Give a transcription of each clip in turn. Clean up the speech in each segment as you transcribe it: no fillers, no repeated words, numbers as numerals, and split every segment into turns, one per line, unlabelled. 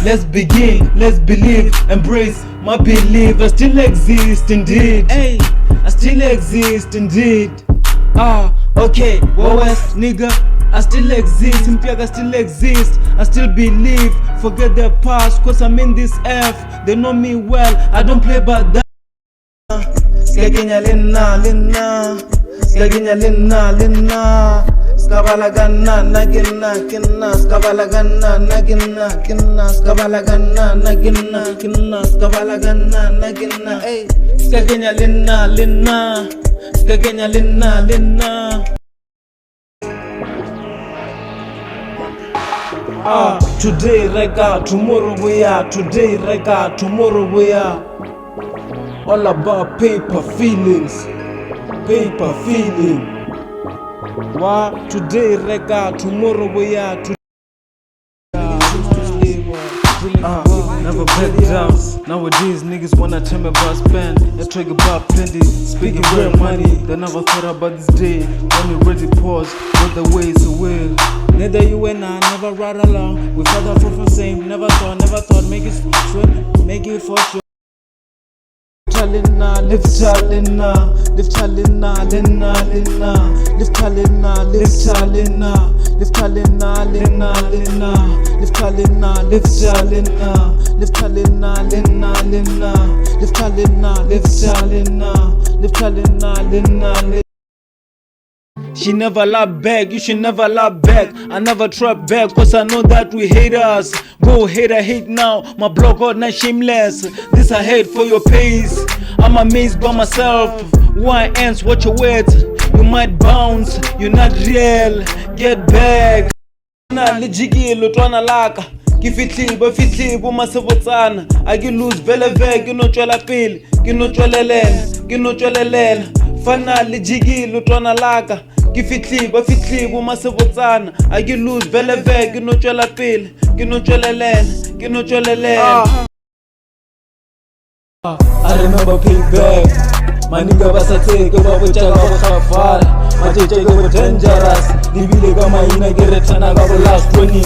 let's begin, let's believe, embrace my belief. I still exist indeed. Hey, I still exist indeed. Okay, Ywest, nigga, I still exist. I still exist. I still believe. Forget the past, cause I'm in this F. They know me well, I don't play by that. Skaginya lina, skaginya lina. Skabalagana nagina kina, skabalagana nagina kina, skabalagana nagina kina, skabalagana nagina. Hey, skaginya lina, skaginya lina. Today rega, tomorrow we are. Today rega, tomorrow we are. All about paper feelings, paper feeling. Wow, today rega, tomorrow we are. Never back down. Nowadays niggas wanna tell me about spend. They talk about plenty, speaking real money. They never thought about this day. When you ready pause, but the way is a will. Neither you and I never ride along. We father from same. Never thought, make it sweet, make it for sure. Chalina, lift chalina, lift chalina, lina, lift chalina, lift chalina, lift chalina, lina, lift chalina, lift chalina, lift chalina, lina, lift chalina, lift chalina, lift chalina, lina. She never laugh back, you should never laugh back. I never trap back, cause I know that we hate us. Go hater, hate now, my blog out not shameless. This I hate for your pace. I'm amazed by myself. Why ants, watch your words. You might bounce, you're not real. Get back. Na lijigi lotwana laka. Kifitli bumasevotsana. Agi lose veleve, ginochwela pili, ginochwelelela. Fana lijigi lotwana laka. Kifitli bumasevotsana. Agi lose veleve, ginochwela pili, ginochwelelela. I remember payback. My nigga basateke babuchaka bakhafara. Matete go dangerous. Libile kama ina geretana ga last 20.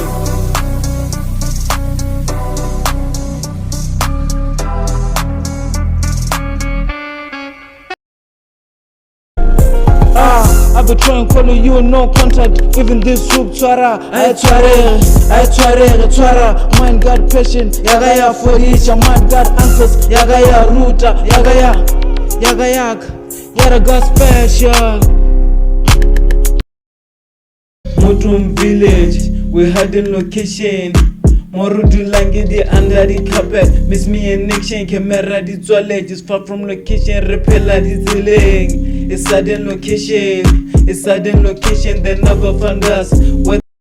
I've been trying to follow you, no contact. Even this soup twara, I twara. Mind got patient, yagaya for each. Mind got answers, yagaya ruta, yara got special. Motum village, we had in location. Morudu langidi under the carpet. Miss me and Nick Shank, camera di toilet. Just far from location, repeller di zilling. It's sudden location, they never found us.